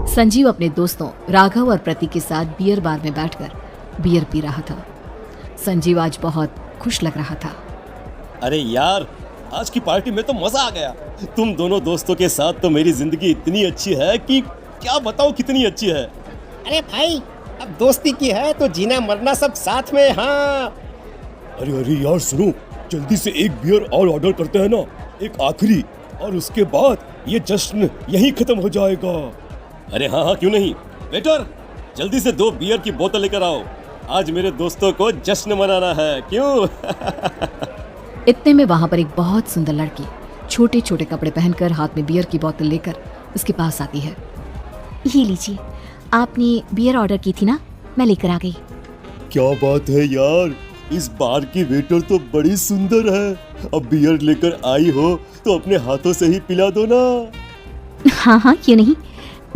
संजीव अपने दोस्तों राघव और प्रतीक के साथ बियर बार में बैठकर बियर पी रहा था। संजीव आज बहुत खुश लग रहा था। अरे यार, आज की पार्टी में तो मजा आ गया। तुम दोनों दोस्तों के साथ तो मेरी जिंदगी इतनी अच्छी है कि क्या बताऊं कितनी अच्छी है। अरे भाई, अब दोस्ती की है तो जीना मरना सब साथ में। हाँ अरे यार सुनो, जल्दी से एक बियर और ऑर्डर करते हैं ना, एक आखिरी, और उसके बाद ये जश्न यहीं खत्म हो जाएगा। अरे हाँ क्यों नहीं। वेटर, जल्दी से 2 बियर की बोतल लेकर आओ। आज मेरे दोस्तों को जश्न मनाना है, क्यों? इतने में वहां पर एक बहुत सुंदर लड़की छोटे छोटे कपड़े पहनकर हाथ में बियर की बोतल लेकर उसके पास आती है। ये लीजिए, आपने बियर ऑर्डर की थी ना, मैं लेकर आ गई। क्या बात है यार, इस बार की वेटर तो बड़ी सुंदर है। अब बियर लेकर आई हो तो अपने हाथों से ही पिला दो ना। हाँ, क्यों नहीं,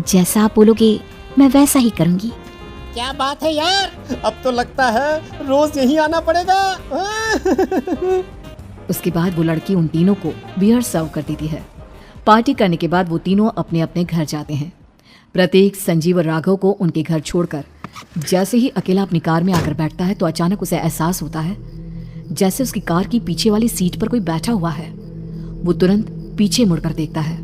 जैसा आप बोलोगे मैं वैसा ही करूँगी। क्या बात है यार, अब तो लगता है रोज यहीं आना पड़ेगा। उसके बाद वो लड़की उन तीनों को बियर सर्व कर देती है। पार्टी करने के बाद वो तीनों अपने अपने घर जाते हैं। प्रतीक संजीव और राघव को उनके घर छोड़कर जैसे ही अकेला अपनी कार में आकर बैठता है तो अचानक उसे एहसास होता है जैसे उसकी कार की पीछे वाली सीट पर कोई बैठा हुआ है। वो तुरंत पीछे मुड़कर देखता है।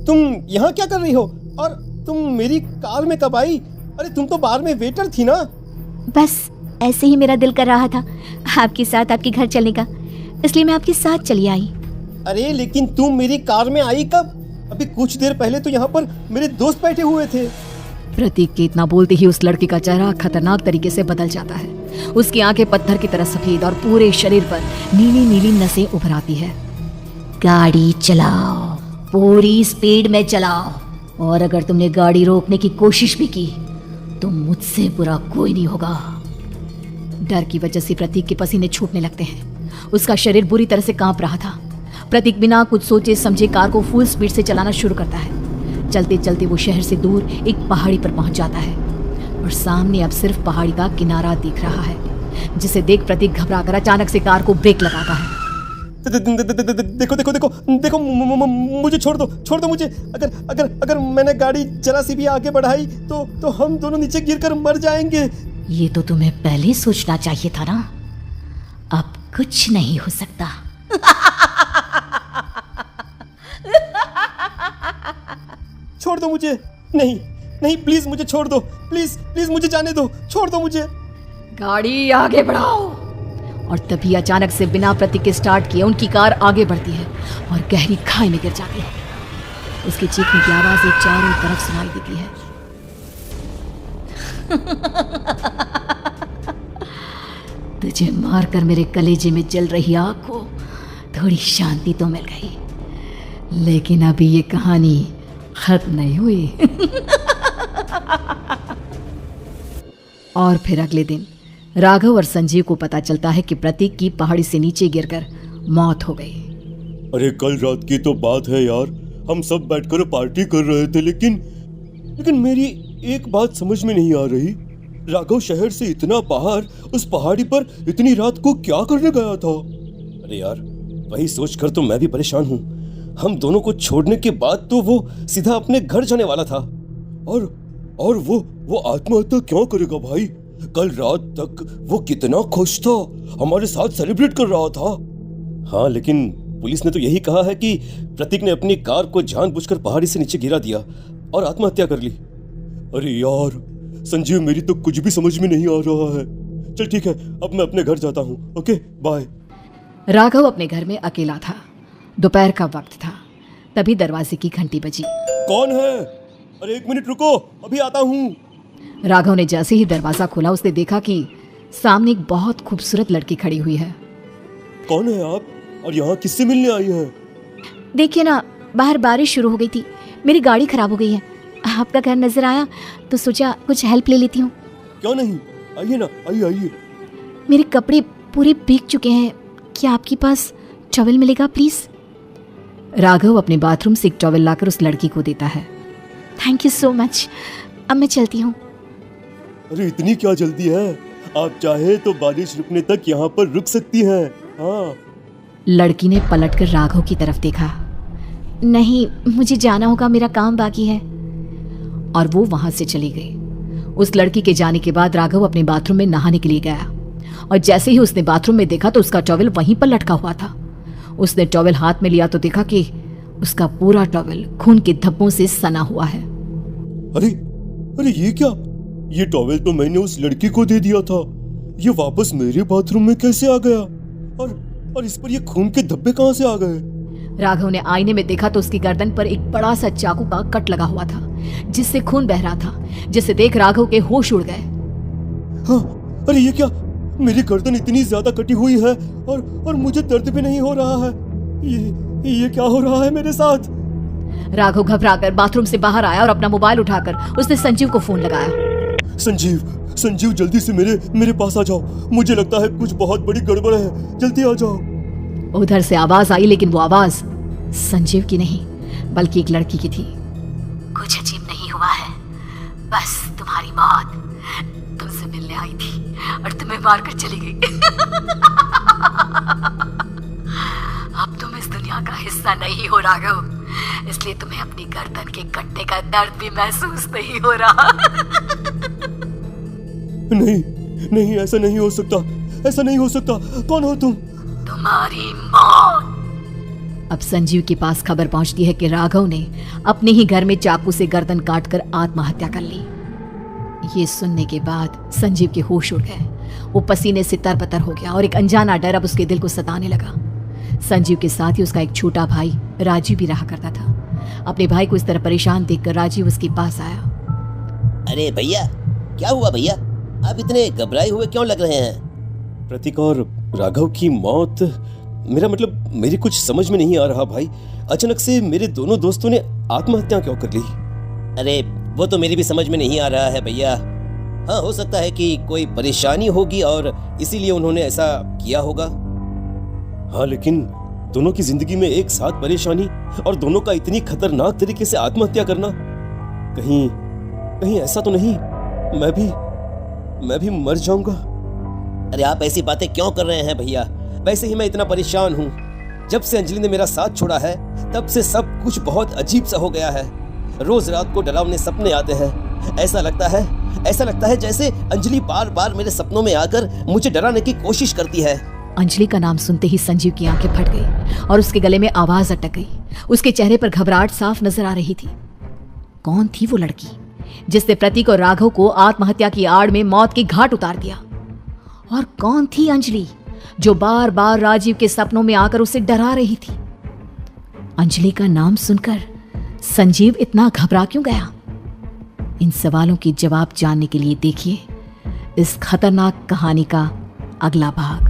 तुम यहाँ क्या कर रही हो? और तुम मेरी कार में कब आई? अरे तुम तो बार में वेटर थी ना। बस ऐसे ही मेरा दिल कर रहा था आपके साथ आपके घर चलने का, इसलिए मैं आपके साथ चली आई। अरे लेकिन तुम मेरी कार में आई कब? अभी कुछ देर पहले तो यहाँ पर मेरे दोस्त बैठे हुए थे। प्रतीक के इतना बोलते ही उस लड़की का चेहरा खतरनाक तरीके से बदल जाता है। उसकी आंखें पत्थर की तरह सफेद और पूरे शरीर पर नीली नीली नसें उभर आती है। गाड़ी चलाओ, पूरी स्पीड में चलाओ, और अगर तुमने गाड़ी रोकने की कोशिश भी की तो मुझसे बुरा कोई नहीं होगा। डर की वजह से प्रतीक के पसीने छूटने लगते हैं। उसका शरीर बुरी तरह से कांप रहा था। प्रतीक बिना कुछ सोचे समझे कार को फुल स्पीड से चलाना शुरू करता है। चलते चलते वो शहर से दूर एक पहाड़ी पर पहुंच जाता है और सामने अब सिर्फ पहाड़ी का किनारा दिख रहा है, जिसे देख प्रतीक घबराकर अचानक से कार को ब्रेक लगाता है। देखो, मुझे छोड़ दो मुझे। अगर मैंने गाड़ी जरा सी भी आगे बढ़ाई तो हम दोनों नीचे गिरकर मर जाएंगे। ये तो तुम्हें पहले सोचना चाहिए था ना। अब कुछ नहीं हो सकता। छोड़ दो मुझे। नहीं प्लीज मुझे छोड़ दो। प्लीज मुझे जाने दो। छोड़ दो मुझे। गाड़ी आगे बढ़ाओ। और तभी अचानक से बिना प्रतीक के स्टार्ट किए उनकी कार आगे बढ़ती है और गहरी खाई में गिर जाती है। उसकी चीखने की आवाज एक चारों तरफ सुनाई देती है। तुझे मारकर मेरे कलेजे में जल रही आग को थोड़ी शांति तो मिल गई, लेकिन अभी ये कहानी खत्म नहीं हुई। और फिर अगले दिन राघव और संजीव को पता चलता है कि प्रतीक की पहाड़ी से नीचे गिरकर मौत हो गई। अरे कल रात की तो बात है यार, हम सब बैठकर पार्टी कर रहे थे, लेकिन मेरी एक बात समझ में नहीं आ रही। राघव शहर से इतना बाहर उस पहाड़ी पर इतनी रात को क्या करने गया था? अरे यार, वही सोचकर तो मैं भी परेशान हूँ। हम दोनों को छोड़ने के बाद तो वो सीधा अपने घर जाने वाला था, और वो आत्महत्या क्यों करेगा भाई? कल रात तक वो कितना खुश था, हमारे साथ सेलिब्रेट कर रहा था। हाँ, लेकिन पुलिस ने तो यही कहा है कि प्रतीक ने अपनी कार को जानबूझकर पहाड़ी से नीचे गिरा दिया और आत्महत्या कर ली। अरे यार संजीव, मेरी तो कुछ भी समझ में नहीं आ रहा है। चल ठीक है, अब मैं अपने घर जाता हूँ। Okay bye. राघव अपने घर में अकेला था। दोपहर का वक्त था। तभी दरवाजे की घंटी बजी। कौन है? अरे 1 मिनट रुको, अभी आता हूँ। राघव ने जैसे ही दरवाजा खोला उसने देखा कि सामने एक बहुत खूबसूरत लड़की खड़ी हुई है। कौन है आप और यहाँ किससे मिलने आई हैं? देखिए ना, बाहर बारिश शुरू हो गई थी, मेरी गाड़ी खराब हो गई है। आपका घर नजर आया तो सोचा कुछ हेल्प ले लेती हूँ। क्यों नहीं, आइए ना, आइए। मेरे कपड़े पूरे भीग चुके हैं, क्या आपके पास टॉवल मिलेगा प्लीज? राघव अपने बाथरूम से एक टॉवल लाकर उस लड़की को देता है। थैंक यू सो मच, अब मैं चलती हूँ। अरे इतनी क्या जल्दी है? आप चाहे तो बारिश रुकने तक यहाँ पर रुक सकती हैं। हाँ। लड़की ने पलटकर राघव की तरफ देखा। नहीं, मुझे जाना होगा, मेरा काम बाकी है। और वो वहां से चली गई। उस लड़की के जाने के बाद राघव अपने बाथरूम में नहाने के लिए गया और जैसे ही उसने बाथरूम में देखा तो उसका टॉवेल वहीं पर लटका हुआ था। उसने टॉवेल हाथ में लिया तो देखा कि उसका पूरा टॉवेल खून के धब्बों से सना हुआ है। अरे अरे ये क्या? ये टॉवेल तो मैंने उस लड़की को दे दिया था। ये वापस मेरे बाथरूम में कैसे आ गया? और इस पर ये खून के धब्बे कहां से आ गए? राघव ने आईने में देखा तो उसकी गर्दन पर एक बड़ा सा चाकू का कट लगा हुआ था जिससे खून बह रहा था, जिसे देख राघव के होश उड़ गए। हाँ, अरे ये क्या? मेरी गर्दन इतनी ज्यादा कटी हुई है और मुझे दर्द भी नहीं हो रहा है। ये क्या हो रहा है मेरे साथ? राघव घबराकर बाथरूम से बाहर आया और अपना मोबाइल उठाकर उसने संजीव को फोन लगाया। संजीव जल्दी से मेरे पास आ जाओ। मुझे लगता है कुछ बहुत बड़ी गड़बड़ है, जल्दी आ जाओ। उधर से आवाज आई, लेकिन वो आवाज संजीव की नहीं बल्कि एक लड़की की थी। कुछ अजीब नहीं हुआ है, बस तुम्हारी मौत तुमसे मिलने आई थी और तुम्हें मारकर चली गई। अब तुम इस दुनिया का हिस्सा नहीं हो राघव, इसलिए तुम्हें अपनी गर्दन के कटने का दर्द भी महसूस नहीं हो रहा। नहीं, ऐसा नहीं हो सकता, ऐसा नहीं हो सकता। कौन हो तुम? तुम्हारी मौत। अब संजीव के पास खबर पहुंचती है कि राघव ने अपने ही घर में चाकू से गर्दन काटकर आत्महत्या कर ली। ये सुनने के बाद संजीव के होश उड़ गए। वो पसीने से तरबतर हो गया और एक अनजाना डर अब उसके दिल को सताने लगा। संजीव के साथ ही उसका एक छोटा भाई राजीव भी रहा करता था। अपने भाई को इस तरह परेशान देखकर राजीव उसके पास आया। अरे भैया, क्या हुआ भैया? आप इतने घबराए हुए क्यों लग रहे हैं? प्रतीक और राघव की मौत, मेरा मतलब मेरी कुछ समझ में नहीं आ रहा भाई। अचानक से मेरे दोनों दोस्तों ने आत्महत्या क्यों कर ली? अरे वो तो मेरी भी समझ में नहीं आ रहा है भैया। हाँ, हो सकता है कि कोई परेशानी होगी और इसीलिए उन्होंने ऐसा किया होगा। हाँ, लेकिन दोनों की जिंदगी में एक साथ परेशानी और दोनों का इतनी खतरनाक तरीके से आत्महत्या करना, कहीं ऐसा तो नहीं मैं भी मर जाऊंगा? अरे आप ऐसी बातें क्यों कर रहे हैं भैया? वैसे ही मैं इतना परेशान हूँ। जब से अंजलि ने मेरा साथ छोड़ा है तब से सब कुछ बहुत अजीब सा हो गया है। रोज रात को डरावने सपने आते हैं। ऐसा लगता है जैसे अंजलि बार बार मेरे सपनों में आकर मुझे डराने की कोशिश करती है। अंजलि का नाम सुनते ही संजीव की आंखें फट गई और उसके गले में आवाज अटक गई। उसके चेहरे पर घबराहट साफ नजर आ रही थी। कौन थी वो लड़की जिसने प्रतीक और राघव को आत्महत्या की आड़ में मौत के घाट उतार दिया? और कौन थी अंजलि जो बार बार राजीव के सपनों में आकर उसे डरा रही थी? अंजलि का नाम सुनकर संजीव इतना घबरा क्यों गया? इन सवालों के जवाब जानने के लिए देखिए इस खतरनाक कहानी का अगला भाग।